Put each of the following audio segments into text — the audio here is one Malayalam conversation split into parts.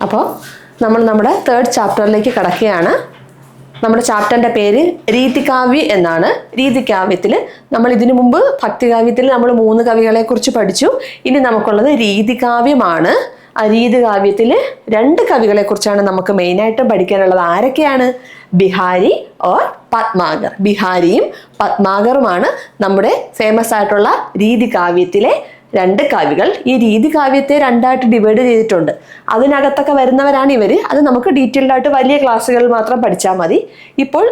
അപ്പോൾ നമ്മൾ നമ്മുടെ 3rd ചാപ്റ്ററിലേക്ക് കടക്കുകയാണ്. നമ്മുടെ ചാപ്റ്ററിന്റെ പേര് രീതികാവ്യ എന്നാണ്. രീതികാവ്യത്തിൽ നമ്മൾ ഇതിനു മുമ്പ് ഭക്തികാവ്യത്തിൽ നമ്മൾ 3 കവികളെ കുറിച്ച് പഠിച്ചു. ഇനി നമുക്കുള്ളത് രീതികാവ്യമാണ്. ആ രീതികാവ്യത്തിൽ 2 കവികളെ കുറിച്ചാണ് നമുക്ക് മെയിനായിട്ടും പഠിക്കാനുള്ളത്. ആരൊക്കെയാണ്? ബിഹാരി ഓർ പത്മാഗർ. ബിഹാരിയും പത്മാഗറുമാണ് നമ്മുടെ ഫേമസ് ആയിട്ടുള്ള രീതികാവ്യത്തിലെ 2 കവികൾ. ഈ രീതികാവ്യത്തെ 2ആയിട്ട് ഡിവൈഡ് ചെയ്തിട്ടുണ്ട്. അതിനകത്തൊക്കെ വരുന്നവരാണ് ഇവർ. അത് നമുക്ക് ഡീറ്റെയിൽഡ് ആയിട്ട് വലിയ ക്ലാസ്സുകളിൽ മാത്രം പഠിച്ചാൽ മതി. ഇപ്പോൾ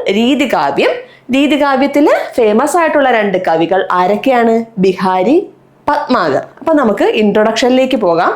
രീതികാവ്യത്തിൽ ഫേമസ് ആയിട്ടുള്ള 2 കവികൾ ആരൊക്കെയാണ്? ബിഹാരി, പത്മാഗർ. അപ്പൊ നമുക്ക് ഇൻട്രൊഡക്ഷനിലേക്ക് പോകാം.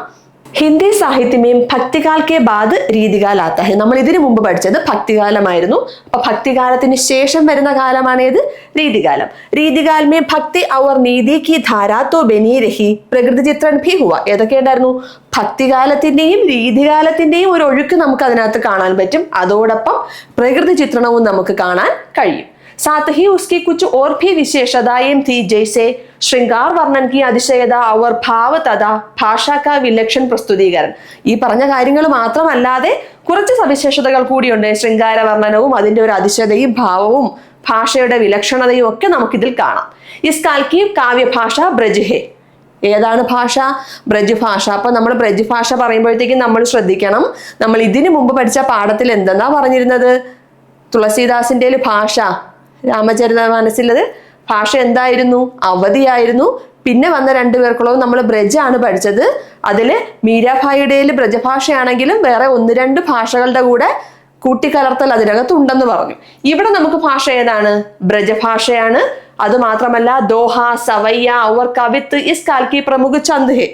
ഹിന്ദി സാഹിത്യമേം ഭക്തികാൽ കെ ബാദ് രീതികാൽ ആത്ത ഹെ. നമ്മൾ ഇതിനു മുമ്പ് പഠിച്ചത് ഭക്തികാലമായിരുന്നു. അപ്പൊ ഭക്തികാലത്തിന് ശേഷം വരുന്ന കാലമാണ് ഏത്? രീതികാലം. രീതികാൽ മേ ഭക്തി ഔർ നീതി കി ധാരാ തോ ബനി രഹി, പ്രകൃതി ചിത്रण ഭി ഹുവ. ഏതൊക്കെ ഉണ്ടായിരുന്നു? ഭക്തികാലത്തിന്റെയും രീതികാലത്തിന്റെയും ഒരു ഒഴുക്ക് നമുക്ക് അതിനകത്ത് കാണാൻ പറ്റും. അതോടൊപ്പം പ്രകൃതി ചിത്രണവും നമുക്ക് കാണാൻ കഴിയും. साथ ही उसकी कुछ और भी विशेषताएं थी, जैसे श्रृंगार वर्णन की അതിശയത और ഭാവ തഥാ ഭാഷാ का विलक्षण പ്രസ്തുതീകരണം. ഈ പറഞ്ഞ കാര്യങ്ങൾ മാത്രമല്ലാതെ കുറച്ച് സവിശേഷതകൾ കൂടിയുണ്ട്. ശൃംഗാര വർണ്ണനവും അതിന്റെ ഒരു അതിശയതയും ഭാവവും ഭാഷയുടെ വിലക്ഷണതയും ഒക്കെ നമുക്കിതിൽ കാണാം. ഇസ് കാൽ की കാവ്യഭാഷ ബ്രജ് ഹെ. ഏതാണ് ഭാഷ? ബ്രജ് ഭാഷ. അപ്പൊ നമ്മൾ ബ്രജ് ഭാഷ പറയുമ്പോഴത്തേക്കും നമ്മൾ ശ്രദ്ധിക്കണം, നമ്മൾ ഇതിനു മുമ്പ് പഠിച്ച പാഠത്തിൽ എന്തെന്നാ പറഞ്ഞിരുന്നത്? തുളസീദാസിന്റെ ഭാഷ, രാമചരിതമാനസിലത് ഭാഷ എന്തായിരുന്നു? അവധിയായിരുന്നു. പിന്നെ വന്ന 2 പേർക്കുള്ളതും നമ്മൾ ബ്രജാണ് പഠിച്ചത്. അതില് മീരാഭായിയുടെ ബ്രജഭാഷയാണെങ്കിലും വേറെ 1-2 ഭാഷകളുടെ കൂടെ കൂട്ടിക്കലർത്തൽ അതിനകത്ത് ഉണ്ടെന്ന് പറഞ്ഞു. ഇവിടെ നമുക്ക് ഭാഷ ഏതാണ്? ബ്രജഭാഷയാണ്. അത് മാത്രമല്ല ദോഹ, സവയ്യ ഔർ കവിത്ത് ഇസ് കാൽ കി പ്രമുഖ ചന്ദ് ഹെ.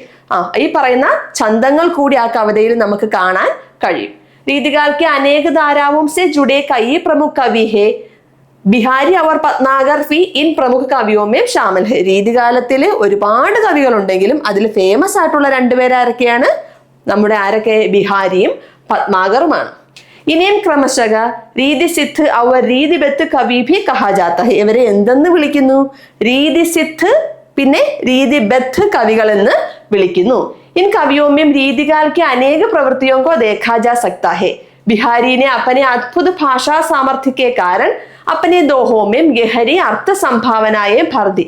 ഈ പറയുന്ന ചന്തങ്ങൾ കൂടി ആ കവിതയിൽ നമുക്ക് കാണാൻ കഴിയും. രീതികാൽ കെ അനേക ധാരാവും സെ ജുഡേ കई പ്രമുഖ കവി ഹെ. ബിഹാരി അവർ പത്മാഗർ ഫി ഇൻ പ്രമുഖ കവിയോമേം ഷാമിൽ ഹെ. രീതികാലത്തില് ഒരുപാട് കവികളുണ്ടെങ്കിലും അതിൽ ഫേമസ് ആയിട്ടുള്ള 2 പേരാരൊക്കെയാണ്? നമ്മുടെ ആരൊക്കെ? ബിഹാരിയും പത്മാഗറുമാണ്. ഇനിയും ക്രമശഃ രീതി സിദ്ധ് അവർ രീതിബദ്ധ് കവി ഭി കഹാ ജാത്ത ഹെ. ഇവരെ എന്തെന്ന് വിളിക്കുന്നു? രീതി സിദ്ധ് പിന്നെ രീതിബദ്ധ് കവികൾ എന്ന് വിളിക്കുന്നു. इन कवियों में रीतिकाल के अनेक प्रवृत्तियों को देखा जा सकता है. बिहारी ने अपने अद्भुत भाषा सामर्थ्य के कारण अपने दोहों में गहरी अर्थ संभावनाएं भर दी.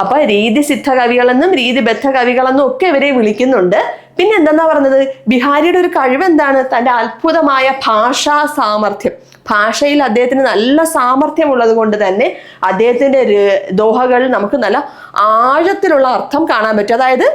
അപ്പൊ രീതിസിദ്ധ കവികളെന്നും രീതിബദ്ധ കവികളെന്നും ഒക്കെ ഇവരെ വിളിക്കുന്നുണ്ട്. പിന്നെ എന്താ പറഞ്ഞത്? ബിഹാരിയുടെ ഒരു കഴിവ് എന്താണ്? തന്റെ അത്ഭുതമായ ഭാഷാ സാമർഥ്യം. ഭാഷയിൽ അദ്ദേഹത്തിന് നല്ല സാമർഥ്യം ഉള്ളത് കൊണ്ട് തന്നെ അദ്ദേഹത്തിന്റെ ദോഹകളിൽ നമുക്ക് നല്ല ആഴത്തിലുള്ള അർത്ഥം കാണാൻ പറ്റും. അതായത്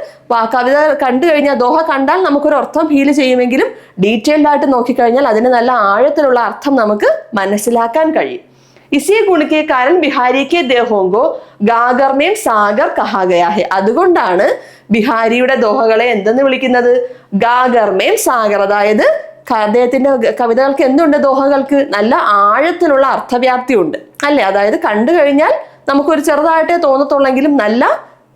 കവിത കണ്ടു കഴിഞ്ഞാൽ, ദോഹ കണ്ടാൽ നമുക്കൊരു അർത്ഥം ഫീൽ ചെയ്യുമെങ്കിലും ഡീറ്റെയിൽഡ് ആയിട്ട് നോക്കിക്കഴിഞ്ഞാൽ അതിന് നല്ല ആഴത്തിലുള്ള അർത്ഥം നമുക്ക് മനസ്സിലാക്കാൻ കഴിയും. ഇസി ഗുണ के कारण बिहारी के देहों को गागर में सागर कहा गया है. അതുകൊണ്ടാണ് ബിഹാരിയുടെ ദോഹകളെ എന്തെന്ന് വിളിക്കുന്നത്? ഗാഗർ മേം സാഗർ. അതായത് അദ്ദേഹത്തിന്റെ കവിതകൾക്ക് എന്തുണ്ട്? ദോഹകൾക്ക് നല്ല ആഴത്തിലുള്ള അർത്ഥവ്യാപ്തി ഉണ്ട് അല്ലെ? അതായത് കണ്ടു കഴിഞ്ഞാൽ നമുക്കൊരു ചെറുതായിട്ടേ തോന്നത്തുള്ളെങ്കിലും നല്ല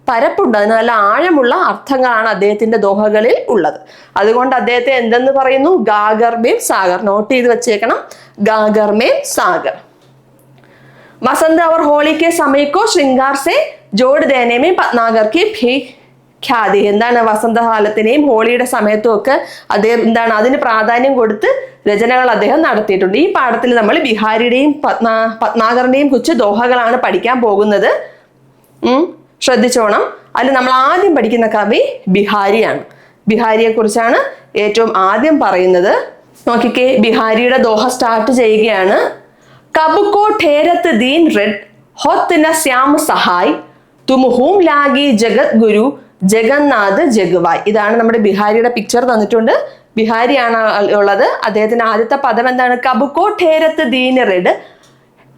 പരപ്പുണ്ട്, അതിന് നല്ല ആഴമുള്ള അർത്ഥങ്ങളാണ് അദ്ദേഹത്തിന്റെ ദോഹകളിൽ ഉള്ളത്. അതുകൊണ്ട് അദ്ദേഹത്തെ എന്തെന്ന് പറയുന്നു? ഗാഗർ മേം സാഗർ. നോട്ട് ചെയ്ത് വെച്ചേക്കണം, ഗാഗർ മേം സാഗർ. വസന്ത और होली के समय को श्रृंगार से जोड़ देने में पटनागर की भी ഖ്യാതി. എന്താണ്? വസന്തകാലത്തിനെയും ഹോളിയുടെ സമയത്തും ഒക്കെ അദ്ദേഹം എന്താണ് അതിന് പ്രാധാന്യം കൊടുത്ത് രചനകൾ അദ്ദേഹം നടത്തിയിട്ടുണ്ട്. ഈ പാഠത്തിൽ നമ്മൾ ബിഹാരിയുടെയും പത്മാഗറിന്റെയും കുറിച്ച് ദോഹകളാണ് പഠിക്കാൻ പോകുന്നത്. ശ്രദ്ധിച്ചോണം. അതിൽ നമ്മൾ ആദ്യം പഠിക്കുന്ന കവി ബിഹാരിയാണ്. ബിഹാരിയെ കുറിച്ചാണ് ഏറ്റവും ആദ്യം പറയുന്നത്. നോക്കിക്കേ, ബിഹാരിയുടെ ദോഹ സ്റ്റാർട്ട് ചെയ്യുകയാണ്. കബ് കോ ഠേരത്ത് ദീൻ റെഡ് ഹൊത്ത് ന ശ്യാം സഹായ് തും ഹൂം ലാഗി ജഗത് ഗുരു ജഗന്നാഥ് ജഗ്വായ്. ഇതാണ് നമ്മുടെ ബിഹാരിയുടെ പിക്ചർ തന്നിട്ടുണ്ട്. ബിഹാരിയാണ് ഉള്ളത്. അദ്ദേഹത്തിന്റെ ആദ്യത്തെ പദം എന്താണ്? കബ് കോ ഠേരത്ത് ദീൻ റെഡ്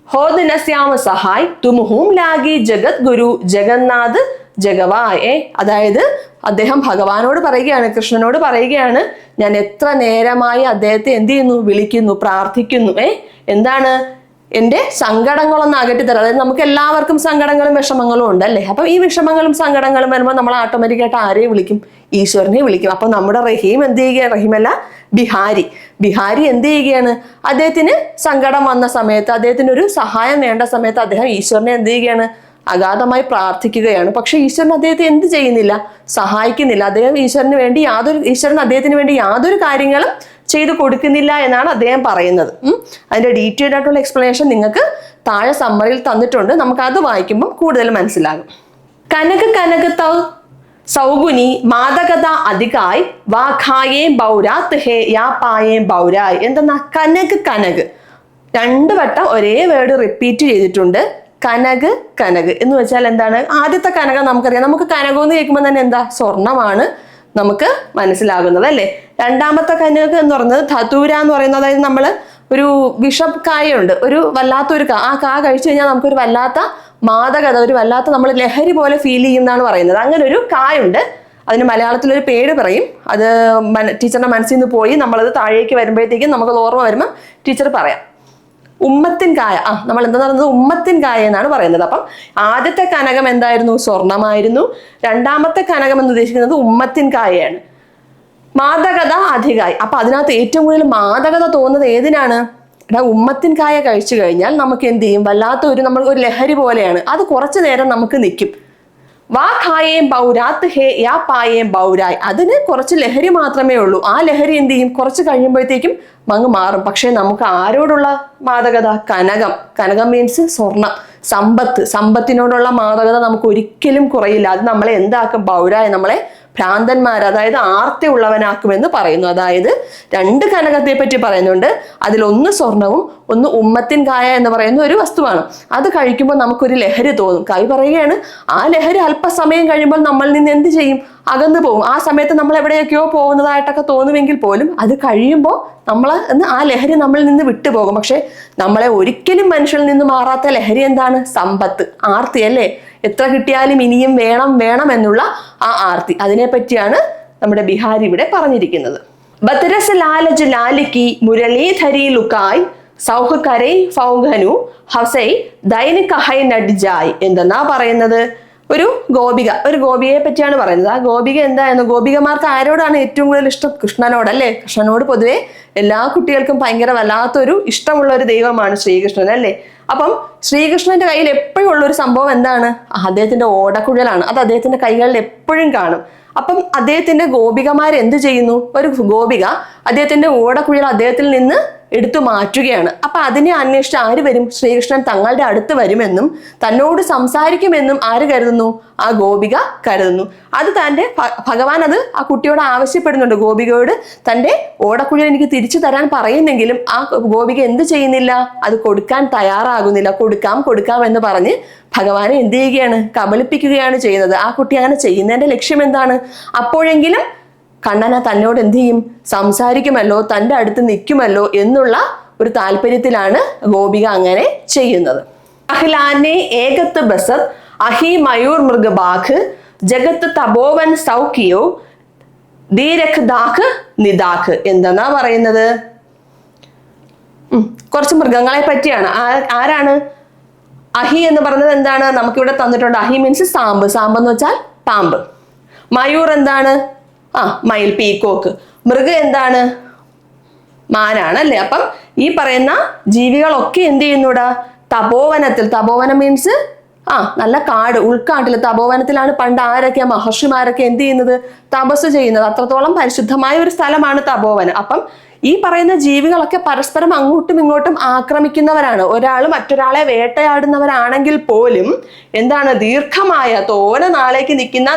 ഹോദ് ന ശ്യാം സഹായ് തും ഹൂം ലാഗി ജഗത് ഗുരു ജഗന്നാഥ് ജഗ്വായ്. അതായത് അദ്ദേഹം ഭഗവാനോട് പറയുകയാണ്, കൃഷ്ണനോട് പറയുകയാണ്, ഞാൻ എത്ര നേരമായി അദ്ദേഹത്തെ എന്ത് ചെയ്യുന്നു? വിളിക്കുന്നു, പ്രാർത്ഥിക്കുന്നു. എന്താണ്? എന്റെ സങ്കടങ്ങളൊന്നും അകറ്റിത്തരാം. അതായത് നമുക്ക് എല്ലാവർക്കും സങ്കടങ്ങളും വിഷമങ്ങളും ഉണ്ട് അല്ലെ? അപ്പൊ ഈ വിഷമങ്ങളും സങ്കടങ്ങളും വരുമ്പോൾ നമ്മൾ ഓട്ടോമാറ്റിക്കായിട്ട് ആരെയും വിളിക്കും? ഈശ്വരനെ വിളിക്കും. അപ്പൊ നമ്മുടെ റഹീം എന്ത് ചെയ്യുകയാണ്? റഹീമല്ല, ബിഹാരി എന്ത് ചെയ്യുകയാണ്? അദ്ദേഹത്തിന് സങ്കടം വന്ന സമയത്ത്, അദ്ദേഹത്തിന് ഒരു സഹായം വേണ്ട സമയത്ത് അദ്ദേഹം ഈശ്വരനെ എന്ത് ചെയ്യുകയാണ്? അഗാധമായി പ്രാർത്ഥിക്കുകയാണ്. പക്ഷെ ഈശ്വരൻ അദ്ദേഹത്തെ എന്ത് ചെയ്യുന്നില്ല, സഹായിക്കുന്നില്ല. ഈശ്വരൻ അദ്ദേഹത്തിന് വേണ്ടി യാതൊരു കാര്യങ്ങളും ചെയ്തു കൊടുക്കുന്നില്ല എന്നാണ് അദ്ദേഹം പറയുന്നത്. അതിന്റെ ഡീറ്റെയിൽഡ് ആയിട്ടുള്ള എക്സ്പ്ലനേഷൻ നിങ്ങൾക്ക് താഴെ സമ്മറിയിൽ തന്നിട്ടുണ്ട്. നമുക്ക് അത് വായിക്കുമ്പോൾ കൂടുതൽ മനസ്സിലാകും. കനക് തൗ സൗഗുനി മാതകത അധികായ് വാഖായേ ബൗരാത് ഹേ യാ പായേ ബൗരായ്. എന്തെന്നാ കനക് 2 വട്ടം ഒരേ വേർഡ് റിപ്പീറ്റ് ചെയ്തിട്ടുണ്ട്. കനക് എന്ന് വെച്ചാൽ എന്താണ്? ആദ്യത്തെ കനകം നമുക്കറിയാം. നമുക്ക് കനകം എന്ന് കേൾക്കുമ്പോൾ തന്നെ എന്താ? സ്വർണമാണ് നമുക്ക് മനസ്സിലാകുന്നത് അല്ലേ. രണ്ടാമത്തെ കനക് എന്ന് പറയുന്നത് ധതൂര എന്ന് പറയുന്നത്, അതായത് നമ്മൾ ഒരു വിഷക്കായുണ്ട്, ഒരു വല്ലാത്തൊരു ആ കാ കഴിച്ചു കഴിഞ്ഞാൽ നമുക്കൊരു വല്ലാത്ത മാദകത, ഒരു വല്ലാത്ത നമ്മൾ ലഹരി പോലെ ഫീൽ ചെയ്യുന്നതാണ് പറയുന്നത്. അങ്ങനെ ഒരു കായുണ്ട്. അതിന് മലയാളത്തിലൊരു പേര് പറയും. അത് ടീച്ചറിന്റെ മനസ്സിൽ നിന്ന് പോയി നമ്മളത് താഴേക്ക് വരുമ്പോഴത്തേക്കും നമുക്കത് ഓർമ്മ വരുമ്പോൾ ടീച്ചർ പറയാം. ഉമ്മത്തിൻ കായ, നമ്മൾ എന്താ പറയുന്നത്? ഉമ്മത്തിൻ കായ എന്നാണ് പറയുന്നത്. അപ്പം ആദ്യത്തെ കനകം എന്തായിരുന്നു? സ്വർണമായിരുന്നു. രണ്ടാമത്തെ കനകം എന്ന് ഉദ്ദേശിക്കുന്നത് ഉമ്മത്തിൻ കായയാണ്. മാദകത അധികായി. അപ്പൊ അതിനകത്ത് ഏറ്റവും കൂടുതൽ മാദകത തോന്നുന്നത് ഏതിനാണ്? ഉമ്മത്തിൻ കായ കഴിച്ചു കഴിഞ്ഞാൽ നമുക്ക് എന്ത് ചെയ്യും? നമ്മൾ ഒരു ലഹരി പോലെയാണ്. അത് കുറച്ചു നേരം നമുക്ക് നിൽക്കും. വാ ഖായേം ബൗരാത് ഹേ യാ പായേം ബൗരായ്. അതിന് കുറച്ച് ലഹരി മാത്രമേ ഉള്ളൂ. ആ ലഹരി എന്ത് ചെയ്യും? കുറച്ച് കഴിയുമ്പോഴത്തേക്കും അങ്ങ് മാറും. പക്ഷെ നമുക്ക് ആരോടുള്ള മാദകത? കനകം മീൻസ് സ്വർണം, സമ്പത്തിനോടുള്ള മാദകത നമുക്ക് ഒരിക്കലും കുറയില്ല. അത് നമ്മളെ എന്താക്കും? ബൗരായ്, നമ്മളെ ഭ്രാന്തന്മാർ, അതായത് ആർത്തി ഉള്ളവനാക്കുമെന്ന് പറയുന്നു. അതായത് 2 കനകത്തെ പറ്റി പറയുന്നുണ്ട്. അതിലൊന്ന് സ്വർണവും ഒന്ന് ഉമ്മത്തിൻ കായ എന്ന് പറയുന്ന ഒരു വസ്തുവാണ്. അത് കഴിക്കുമ്പോൾ നമുക്കൊരു ലഹരി തോന്നും. കവി പറയുകയാണ്, ആ ലഹരി അല്പസമയം കഴിയുമ്പോൾ നമ്മളിൽ നിന്ന് എന്ത് ചെയ്യും? അകന്നു പോകും. ആ സമയത്ത് നമ്മൾ എവിടെയൊക്കെയോ പോകുന്നതായിട്ടൊക്കെ തോന്നുമെങ്കിൽ പോലും അത് കഴിയുമ്പോൾ ആ ലഹരി നമ്മളിൽ നിന്ന് വിട്ടുപോകും. പക്ഷെ നമ്മളെ ഒരിക്കലും മനുഷ്യനിൽ നിന്ന് മാറാത്ത ലഹരി എന്താണ്? സമ്പത്ത്, ആർത്തി അല്ലേ. എത്ര കിട്ടിയാലും ഇനിയും വേണം എന്നുള്ള ആ ആർത്തി. അതിനെപ്പറ്റിയാണ് നമ്മുടെ ബിഹാരി ഇവിടെ പറഞ്ഞിരിക്കുന്നത്. ബത്തരസ് ലാലജ് ലാലിക്കി മുരളീധരി ലുക്കായ് സൗഹ് കരൈ ഫൗഘനു ഹസൈ ദൈനിക ഹൈ നഡ്ജായ്. എന്തെന്നാ പറയുന്നത്? ഒരു ഗോപികയെ പറ്റിയാണ് പറയുന്നത്. ആ ഗോപിക എന്തായിരുന്നു? ഗോപികമാർക്ക് ആരോടാണ് ഏറ്റവും കൂടുതൽ ഇഷ്ടം? കൃഷ്ണനോടല്ലേ. കൃഷ്ണനോട് പൊതുവെ എല്ലാ കുട്ടികൾക്കും ഭയങ്കര വല്ലാത്തൊരു ഇഷ്ടമുള്ള ഒരു ദൈവമാണ് ശ്രീകൃഷ്ണൻ അല്ലേ. അപ്പം ശ്രീകൃഷ്ണന്റെ കയ്യിൽ എപ്പോഴും ഉള്ളൊരു സംഭവം എന്താണ്? അദ്ദേഹത്തിന്റെ ഓടക്കുഴലാണ്. അത് അദ്ദേഹത്തിന്റെ കൈകളിൽ എപ്പോഴും കാണും. അപ്പം അദ്ദേഹത്തിന്റെ ഗോപികമാർ എന്ത് ചെയ്യുന്നു? ഒരു ഗോപിക അദ്ദേഹത്തിന്റെ ഓടക്കുഴൽ അദ്ദേഹത്തിൽ നിന്ന് എടുത്തു മാറ്റുകയാണ്. അപ്പൊ അതിനെ അന്വേഷിച്ച് ആര് വരും? ശ്രീകൃഷ്ണൻ തങ്ങളുടെ അടുത്ത് വരുമെന്നും തന്നോട് സംസാരിക്കുമെന്നും ആര് കരുതുന്നു? ആ ഗോപിക കരുതുന്നു. അത് ഭഗവാൻ അത് ആ കുട്ടിയോട് ആവശ്യപ്പെടുന്നുണ്ട്. ഗോപികയോട് തന്റെ ഓടക്കുഴൽ എനിക്ക് തിരിച്ചു തരാൻ പറയുന്നെങ്കിലും ആ ഗോപിക എന്ത് ചെയ്യുന്നില്ല? അത് കൊടുക്കാൻ തയ്യാറാകുന്നില്ല. കൊടുക്കാം എന്ന് പറഞ്ഞ് ഭഗവാനെ എന്ത് ചെയ്യുകയാണ്? കബളിപ്പിക്കുകയാണ് ചെയ്യുന്നത്. ആ കുട്ടി അങ്ങനെ ചെയ്യുന്നതിന്റെ ലക്ഷ്യം എന്താണ്? അപ്പോഴെങ്കിലും കണ്ണന തന്നോട് എന്ത് ചെയ്യും? സംസാരിക്കുമല്ലോ, തൻ്റെ അടുത്ത് നിൽക്കുമല്ലോ എന്നുള്ള ഒരു താല്പര്യത്തിലാണ് ഗോപിക അങ്ങനെ ചെയ്യുന്നത്. അഹ്ലാനെ ഏകത്ത് ബസത് അഹി മയൂർ മൃഗബാഖ് ജഗത്ത് തപോവൻ സൗക്കിയോ ദീരഖ് ദാഖ് നിദാഖ്. എന്തെന്നാ പറയുന്നത്? കുറച്ച് മൃഗങ്ങളെ പറ്റിയാണ്. ആരാണ്? അഹി എന്ന് പറയുന്നത് എന്താണ്? നമുക്കിവിടെ തന്നിട്ടുണ്ട്. അഹി മീൻസ് സാമ്പ് എന്ന് വെച്ചാൽ പാമ്പ്. മയൂർ എന്താണ്? മയിൽ, പീക്കോക്ക്. മൃഗം എന്താണ്? മാനാണ് അല്ലേ. അപ്പം ഈ പറയുന്ന ജീവികളൊക്കെ എന്ത് ചെയ്യുന്നൂടാ? തപോവനം മീൻസ് നല്ല കാട്, ഉൾക്കാട്ടിൽ തപോവനത്തിലാണ് പണ്ട് മഹർഷിമാരൊക്കെ എന്ത് ചെയ്യുന്നത്? തപസ് ചെയ്യുന്നത്. അത്രത്തോളം പരിശുദ്ധമായ ഒരു സ്ഥലമാണ് തപോവനം. അപ്പം ഈ പറയുന്ന ജീവികളൊക്കെ പരസ്പരം അങ്ങോട്ടും ഇങ്ങോട്ടും ആക്രമിക്കുന്നവരാണ്. ഒരാൾ മറ്റൊരാളെ വേട്ടയാടുന്നവരാണെങ്കിൽ പോലും എന്താണ്? ദീർഘമായ തോന നാളേക്ക് നിൽക്കുന്ന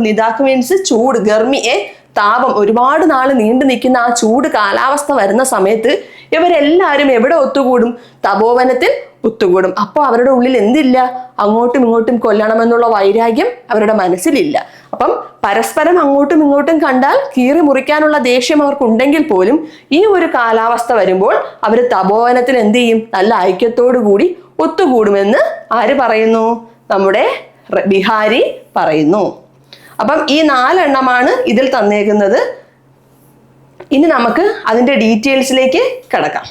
നിദാഖ് മീൻസ് ചൂട്, ഗർമിയെ താപം, ഒരുപാട് നാള് നീണ്ടു നിൽക്കുന്ന ആ ചൂട് കാലാവസ്ഥ വരുന്ന സമയത്ത് ഇവരെല്ലാവരും എവിടെ ഒത്തുകൂടും? തപോവനത്തിൽ ഒത്തുകൂടും. അപ്പോൾ അവരുടെ ഉള്ളിൽ എന്തില്ല? അങ്ങോട്ടും ഇങ്ങോട്ടും കൊല്ലണമെന്നുള്ള വൈരാഗ്യം അവരുടെ മനസ്സിലില്ല. അപ്പം പരസ്പരം അങ്ങോട്ടും ഇങ്ങോട്ടും കണ്ടാൽ കീറി മുറിക്കാനുള്ള ദേഷ്യം അവർക്കുണ്ടെങ്കിൽ പോലും ഈ ഒരു കാലാവസ്ഥ വരുമ്പോൾ അവർ തപോവനത്തിൽ എന്ത് ചെയ്യും? നല്ല ഐക്യത്തോടു കൂടി ഒത്തുകൂടുമെന്ന് ആര് പറയുന്നു? നമ്മുടെ ബിഹാരി പറയുന്നു. അപ്പം ഈ 4 എണ്ണമാണ് ഇതിൽ തന്നേക്കുന്നത്. ഇനി നമുക്ക് അതിന്റെ ഡീറ്റെയിൽസിലേക്ക് കിടക്കാം.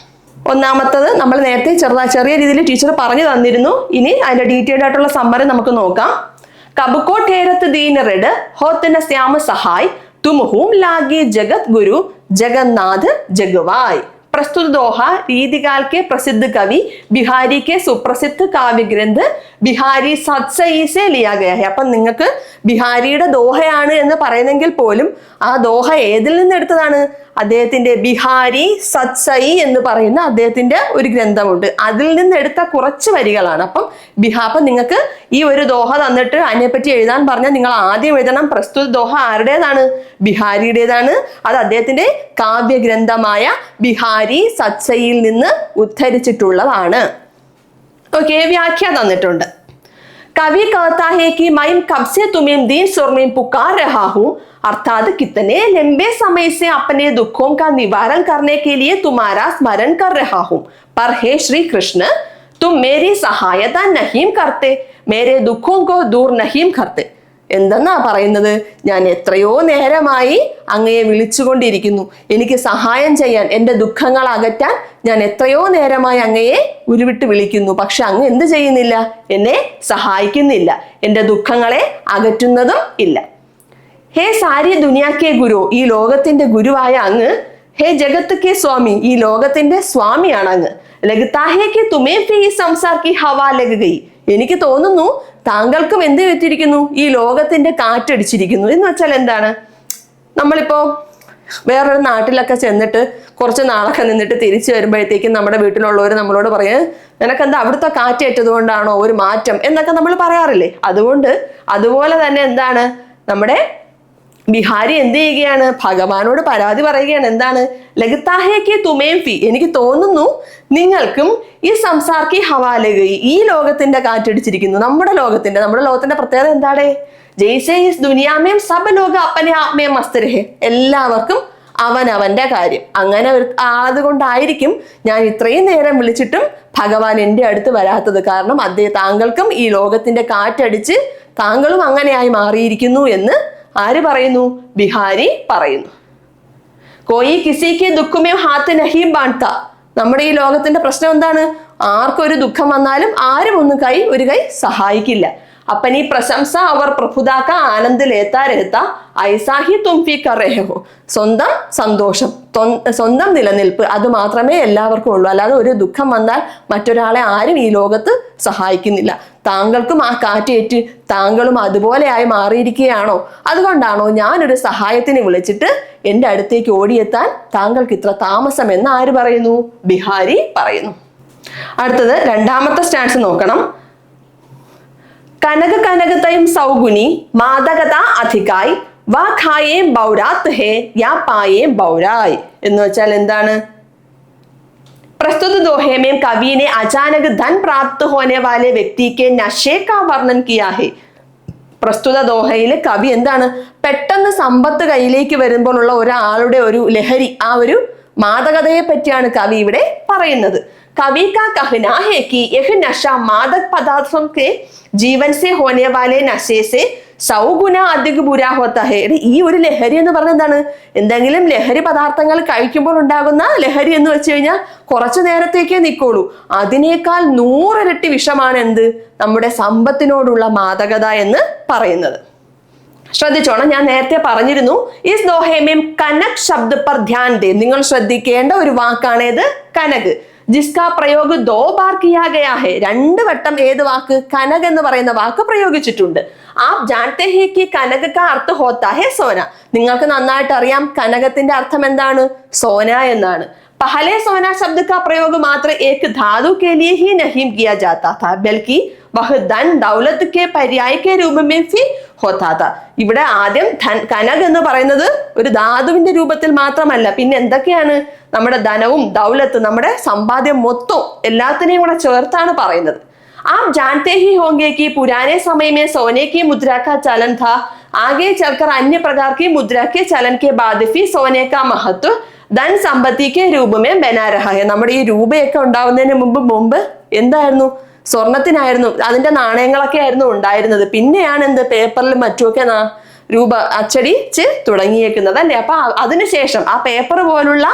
ഒന്നാമത്തത് നമ്മൾ നേരത്തെ ചെറിയ രീതിയിൽ ടീച്ചർ പറഞ്ഞു തന്നിരുന്നു. ഇനി അതിന്റെ ഡീറ്റെയിൽഡ് ആയിട്ടുള്ള സമ്മറി നമുക്ക് നോക്കാം. കബുക്കോ ഠേരത്ത് ദീൻ റെഡ് ഹോത്തന ശ്യാമ സഹായ് തുംഹൂം ലാഗി ജഗത് ഗുരു ജഗന്നാഥ് ജഗവായ്. प्रस्तुत दोहा रीतिकाल के प्रसिद्ध कवि बिहारी के सुप्रसिद्ध काव्य ग्रंथ ബിഹാരി സത്സൈസെ ലിയാ ഗയാ ഹെ. അപ്പൊ നിങ്ങൾക്ക് ബിഹാരിയുടെ ദോഹയാണ് എന്ന് പറയുന്നെങ്കിൽ പോലും ആ ദോഹ ഏതിൽ നിന്ന് എടുത്തതാണ്? അദ്ദേഹത്തിന്റെ ബിഹാരി സത്സൈ എന്ന് പറയുന്ന അദ്ദേഹത്തിന്റെ ഒരു ഗ്രന്ഥമുണ്ട്, അതിൽ നിന്ന് എടുത്ത കുറച്ച് വരികളാണ്. അപ്പം നിങ്ങൾക്ക് ഈ ഒരു ദോഹ തന്നിട്ട് അതിനെപ്പറ്റി എഴുതാൻ പറഞ്ഞാൽ നിങ്ങൾ ആദ്യം എഴുതണം പ്രസ്തുത ദോഹ ആരുടേതാണ്? ബിഹാരിയുടേതാണ്. അത് അദ്ദേഹത്തിന്റെ കാവ്യഗ്രന്ഥമായ ബിഹാരി സത്സൈയിൽ നിന്ന് ഉദ്ധരിച്ചിട്ടുള്ളതാണ്. ओके, व्याख्या തന്നിട്ടുണ്ട്. कवि कहता है कि मैं कब से तुम्हें दिन स्वर में पुकार रहा हूँ, अर्थात कितने लंबे समय से अपने दुखों का निवारण करने के लिए तुम्हारा स्मरण कर रहा हूँ, पर हे श्री कृष्ण तुम मेरी सहायता नहीं करते, मेरे दुखों को दूर नहीं करते. എന്തെന്നാ പറയുന്നത്? ഞാൻ എത്രയോ നേരമായി അങ്ങയെ വിളിച്ചുകൊണ്ടിരിക്കുന്നു, എനിക്ക് സഹായം ചെയ്യാൻ, എൻ്റെ ദുഃഖങ്ങൾ അകറ്റാൻ ഞാൻ എത്രയോ നേരമായി അങ്ങയെ ഉരുവിട്ട് വിളിക്കുന്നു, പക്ഷെ അങ്ങ് എന്ത് ചെയ്യുന്നില്ല? എന്നെ സഹായിക്കുന്നില്ല, എൻ്റെ ദുഃഖങ്ങളെ അകറ്റുന്നതും ഇല്ല. ഹേ സാരി ദുനിയാക്കെ ഗുരു, ഈ ലോകത്തിന്റെ ഗുരുവായ അങ്ങ്, ഹേ ജഗത്ത് കെ സ്വാമി, ഈ ലോകത്തിന്റെ സ്വാമിയാണ് അങ്ങ്. ലഗ്താഹേക്ക് തുമേ ഫി സംസാർ കി ഹവാ ലഗ് ഗയി, എനിക്ക് തോന്നുന്നു താങ്കൾക്കും എന്ത് പറ്റിയിരിക്കുന്നു? ഈ ലോകത്തിന്റെ കാറ്റടിച്ചിരിക്കുന്നു. എന്ന് വെച്ചാൽ എന്താണ്? നമ്മളിപ്പോ വേറൊരു നാട്ടിലൊക്കെ ചെന്നിട്ട് കുറച്ച് നാളൊക്കെ നിന്നിട്ട് തിരിച്ചു വരുമ്പോഴത്തേക്കും നമ്മുടെ വീട്ടിലുള്ളവർ നമ്മളോട് പറയും, നിനക്കെന്താ അവിടുത്തെ കാറ്റേറ്റത് കൊണ്ടാണോ ഒരു മാറ്റം എന്നൊക്കെ നമ്മൾ പറയാറില്ലേ? അതുപോലെ തന്നെ എന്താണ് നമ്മുടെ ബിഹാരി എന്ത് ചെയ്യുകയാണ്? ഭഗവാനോട് പരാതി പറയുകയാണ്. എന്താണ്? ലഗ്താഹേക്ക് തുമേം ഫി, എനിക്ക് തോന്നുന്നു നിങ്ങൾക്കും ഈ സംസാർക്കി ഹവാലകി, ഈ ലോകത്തിന്റെ കാറ്റടിച്ചിരിക്കുന്നു. നമ്മുടെ ലോകത്തിന്റെ പ്രത്യേകത എന്താണ്? ജയ്സേ ഇസ് ദുനിയാമേം സബ് ലോക അപ്പനെ ആത്മേ മസ്ത് രഹേ, എല്ലാവർക്കും അവനവന്റെ കാര്യം. അങ്ങനെ ആയതുകൊണ്ടായിരിക്കും ഞാൻ ഇത്രയും നേരം വിളിച്ചിട്ടും ഭഗവാൻ എൻ്റെ അടുത്ത് വരാത്തത്. കാരണം താങ്കൾക്കും ഈ ലോകത്തിന്റെ കാറ്റടിച്ച് താങ്കളും അങ്ങനെയായി മാറിയിരിക്കുന്നു എന്ന് ആര് പറയുന്നു? ബിഹാരി പറയുന്നു. കോയി കിസിക്ക് ദുഃഖമേ ഹാത്ത് നഹീം ബാൺത, നമ്മുടെ ഈ ലോകത്തിന്റെ പ്രശ്നം എന്താണ്? ആർക്കൊരു ദുഃഖം വന്നാലും ആരും ഒരു കൈ സഹായിക്കില്ല. अपनी प्रशंसा और प्रभुता का आनंद लेता रहता ऐसा ही तुम भी कर रहे हो. സ്വന്തം സന്തോഷം, സ്വന്തം നിലനിൽപ്പ്, അത് മാത്രമേ എല്ലാവർക്കും ഉള്ളൂ. അല്ലാതെ ഒരു ദുഃഖം വന്നാൽ മറ്റൊരാളെ ആരും ഈ ലോകത്ത് സഹായിക്കുന്നില്ല. താങ്കൾക്കും ആ കാറ്റേറ്റ് താങ്കളും അതുപോലെയായി മാറിയിരിക്കുകയാണോ? അതുകൊണ്ടാണോ ഞാനൊരു സഹായത്തിന് വിളിച്ചിട്ട് എൻ്റെ അടുത്തേക്ക് ഓടിയെത്താൻ താങ്കൾക്ക് ഇത്ര താമസം എന്ന് ആര് പറയുന്നു? ബിഹാരി പറയുന്നു. അടുത്തത് രണ്ടാമത്തെ സ്റ്റാൻസ് നോക്കണം. കനക കനകതയും സൗഗുനി മാദകത അധികായ് വാ ഖായേ ബൗരാത്ത് ഹേ യാ പായേ ബൗരായ് എന്ന് വെച്ചാൽ എന്താണ്? प्रस्तुत दोहे में कवि ने अचानक धन प्राप्त होने वाले व्यक्ति के नशे का वर्णन किया है. പ്രസ്തുത ദോഹയിൽ കവി എന്താണ്? പെട്ടെന്ന് സമ്പത്ത് കയ്യിലേക്ക് വരുമ്പോഴുള്ള ഒരാളുടെ ഒരു ലഹരി, ആ ഒരു മാദകതയെ പറ്റിയാണ് കവി ഇവിടെ പറയുന്നത്. कवि का कहना है कि यह नशा मादक पदार्थों के जीवन से होने वाले नशे से 100 गुना अधिक बुरा होता है. ഈ ഒരു ലഹരി എന്ന് പറഞ്ഞാൽ എന്താണ്? എന്തെങ്കിലും ലഹരി പദാർത്ഥങ്ങൾ കഴിക്കുമ്പോൾ ഉണ്ടാകുന്ന ലഹരി എന്ന് വെച്ച് കഴിഞ്ഞാൽ കുറച്ചു നേരത്തേക്കേ നിൽക്കുള്ളൂ. അതിനേക്കാൾ 100 ഇരട്ടി വിഷമാണ് എന്ത്? നമ്മുടെ സമ്പത്തിനോടുള്ള മാദകത എന്ന് പറയുന്നത്. ശ്രദ്ധിച്ചോണം, ഞാൻ നേരത്തെ പറഞ്ഞിരുന്നു ഇസ് ദോഹേമേം കനക് ശബ്ദ പർ ധ്യാൻ ദേ. നിങ്ങൾ ശ്രദ്ധിക്കേണ്ട ഒരു വാക്കാണേത്? കനക്. ജിസ്കാ പ്രയോഗ ദോ ബാർ കിയാ ഗയാ ഹെ. 2 വട്ടം ഏത് വാക്ക്? കനക് എന്ന് പറയുന്ന വാക്ക് പ്രയോഗിച്ചിട്ടുണ്ട്. ആപ് ജാൻതേ ഹേ കി കനക് കാ അർത്ഥ ഹോത്താ ഹെ സോന. നിങ്ങൾക്ക് നന്നായിട്ട് അറിയാം കനകത്തിന്റെ അർത്ഥം എന്താണ്? സോന എന്നാണ്. पहले सोना शब्द का प्रयोग मात्र एक धातु के लिए ही नहीं किया जाता था, बल्कि वह धन दौलत के पर्याय के रूप में भी होता था. ഇവിടെ ആദ്യം കനക് എന്ന് പറയുന്നത് ഒരു ധാതുവിന്റെ രൂപത്തിൽ മാത്രമല്ല, പിന്നെ എന്തൊക്കെയാണ്? നമ്മുടെ ധനവും ദൗലത്ത്, നമ്മുടെ സമ്പാദ്യം മൊത്തം എല്ലാത്തിനെയും കൂടെ ചേർത്താണ് പറയുന്നത്. आप जानते ही होंगे कि पुराने समय में सोने की मुद्रा का चलन था. आगे चलकर अन्य प्रकार की मुद्रा के चलन के बाद भी सोने का महत्व ധൻ സമ്പത്തിക്ക് രൂപമേ ബനാ രഹാ ഹെ. നമ്മുടെ ഈ രൂപയൊക്കെ ഉണ്ടാവുന്നതിന് മുമ്പ് എന്തായിരുന്നു? സ്വർണത്തിനായിരുന്നു, അതിന്റെ നാണയങ്ങളൊക്കെ ആയിരുന്നു ഉണ്ടായിരുന്നത്. പിന്നെയാണ് എന്ത്? പേപ്പറിലും മറ്റുമൊക്കെ രൂപ അച്ചടിച്ച് തുടങ്ങിയേക്കുന്നത് അല്ലേ? അപ്പൊ അതിനുശേഷം ആ പേപ്പർ പോലുള്ള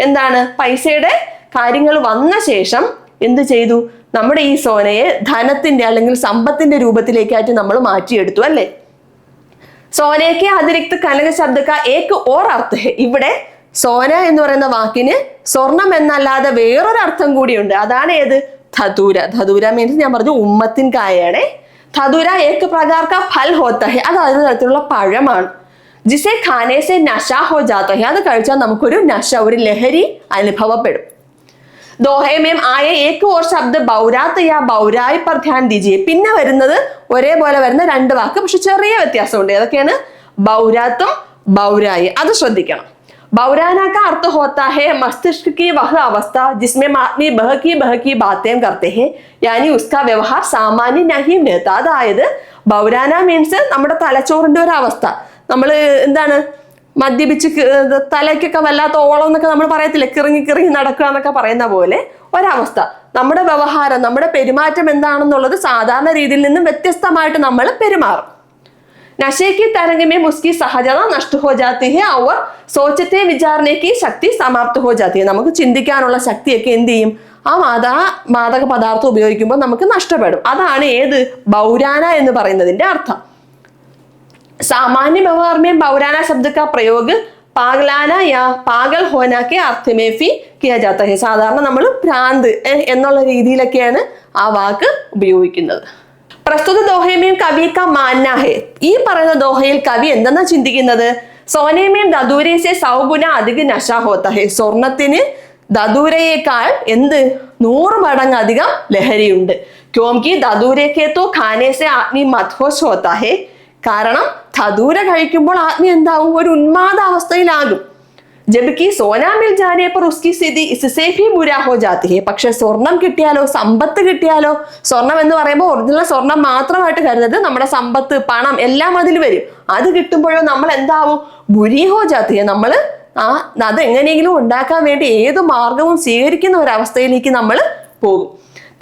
എന്താണ് പൈസയുടെ കാര്യങ്ങൾ വന്ന ശേഷം എന്ത് ചെയ്തു? നമ്മുടെ ഈ സോനയെ ധനത്തിന്റെ അല്ലെങ്കിൽ സമ്പത്തിന്റെ രൂപത്തിലേക്കായിട്ട് നമ്മൾ മാറ്റിയെടുത്തു അല്ലേ? സോനയ്ക്ക് അതിരിക്ത് കനക ശബ്ദ കാ ഏക് ഓർ അർത്ഥ ഹെ. ഇവിടെ സോന എന്ന് പറയുന്ന വാക്കിന് സ്വർണം എന്നല്ലാതെ വേറൊരു അർത്ഥം കൂടിയുണ്ട്. അതാണ് ഏത്? ധതൂര. ധതൂര മീൻസ് ഞാൻ പറഞ്ഞു ഉമ്മത്തിൻ കായാണേ. ധതൂര ഏക് പ്രകാർ കാ ഫൽ ഹോത്ത ഹെ, അത് ഒരു തരത്തിലുള്ള പഴമാണ്. ജിസെ ഖാനെ സെ നശ ഹോ ജാത്ത ഹെ, അത് കഴിച്ചാൽ നമുക്കൊരു നശ, ഒരു ലഹരി അനുഭവപ്പെടും. ദോഹെ മേം ആയ ഏക് ഓർ ശബ്ദ ബൗരാത്ത് യാ ബൗരായി പർ ധ്യാൻ ദീജിയെ. പിന്നെ വരുന്നത് ഒരേപോലെ വരുന്ന രണ്ട് വാക്ക്, പക്ഷെ ചെറിയ വ്യത്യാസമുണ്ട്. ഏതൊക്കെയാണ്? ബൗരാത്തും ബൗരായി. അത് ശ്രദ്ധിക്കണം. बौराना का अर्थ होता है मस्तिष्क की वह अवस्था जिसमें आदमी बहकी बातें करते हैं, यानी उसका व्यवहार सामान्य नहीं रहता. അതായത് ബൗരാന മീൻസ് നമ്മുടെ തലച്ചോറിന്റെ ഒരു അവസ്ഥ. നമ്മൾ എന്താണ് മദ്യപിച്ച് തലയ്ക്കൊക്കെ വല്ലാത്ത ഓളം എന്നൊക്കെ നമ്മൾ പറയത്തില്ലേ, കിറങ്ങി നടക്കുക എന്നൊക്കെ പറയുന്ന പോലെ ഒരവസ്ഥ. നമ്മുടെ വ്യവഹാരം, നമ്മുടെ പെരുമാറ്റം എന്താണെന്നുള്ളത് സാധാരണ രീതിയിൽ നിന്നും വ്യത്യസ്തമായിട്ട് നമ്മൾ പെരുമാറും. नशे की तरंग में उसकी सहजता नष्ट हो जाती है और सोचते विचारने की शक्ति समाप्त हो जाती है. നമുക്ക് ചിന്തിക്കാനുള്ള ശക്തിയൊക്കെ എന്ത് ചെയ്യും? ആ മാദക പദാർത്ഥം ഉപയോഗിക്കുമ്പോൾ നമുക്ക് നഷ്ടപ്പെടും. അതാണ് ഏത്? ബൗരാന എന്ന് പറയുന്നതിന്റെ അർത്ഥം. सामान्य व्यवहार में बौराना शब्द का प्रयोग पागलाना या पागल होना के अर्थ में भी किया जाता है. സാധാരണ നമ്മൾ ഭ്രാന്ത് എന്നുള്ള രീതിയിലൊക്കെയാണ് ആ വാക്ക് ഉപയോഗിക്കുന്നത്. പ്രസ്തുത ദോഹയമേം കവി കാ മാന്ന ഹെ, ഈ പറയുന്ന ദോഹയിൽ കവി എന്തെന്നാ ചിന്തിക്കുന്നത്? സോനയമേം ദദൂരേസെ സൗഗുണ അധിക നശ ഹോത്ത ഹെ, സ്വർണത്തിന് ദദൂരയേക്കാൾ എന്ത് 100 മടങ്ങ് അധികം ലഹരിയുണ്ട്. ക്യോംകി ദദൂരേക്കെ തോ ഖാനെ സെ ആദ്മി മദ്ഹോഷ് ഹോത്ത ഹെ, കാരണം ദദൂര കഴിക്കുമ്പോൾ ആദ്മി എന്താവും? ഒരു ഉന്മാദ അവസ്ഥയിലാകും. ജബിക്ക് സോന മിൽ ജാനെ പർ ഉസ്കി സ്ഥിതി ഇസ്സേ ഭി ബുരാ ഹോ ജാതി ഹെ, പക്ഷെ സ്വർണം കിട്ടിയാലോ, സമ്പത്ത് കിട്ടിയാലോ, സ്വർണം എന്ന് പറയുമ്പോൾ ഒറിജിനൽ സ്വർണം മാത്രമായിട്ട് കരുതരുത്, നമ്മുടെ സമ്പത്ത്, പണം എല്ലാം അതിൽ വരും. അത് കിട്ടുമ്പോഴോ നമ്മൾ എന്താവും? ബുരി ഹോ ജാതി ഹെ, നമ്മൾ അത് എങ്ങനെയെങ്കിലും ഉണ്ടാക്കാൻ വേണ്ടി ഏത് മാർഗവും സ്വീകരിക്കുന്ന ഒരവസ്ഥയിലേക്ക് നമ്മൾ പോകും.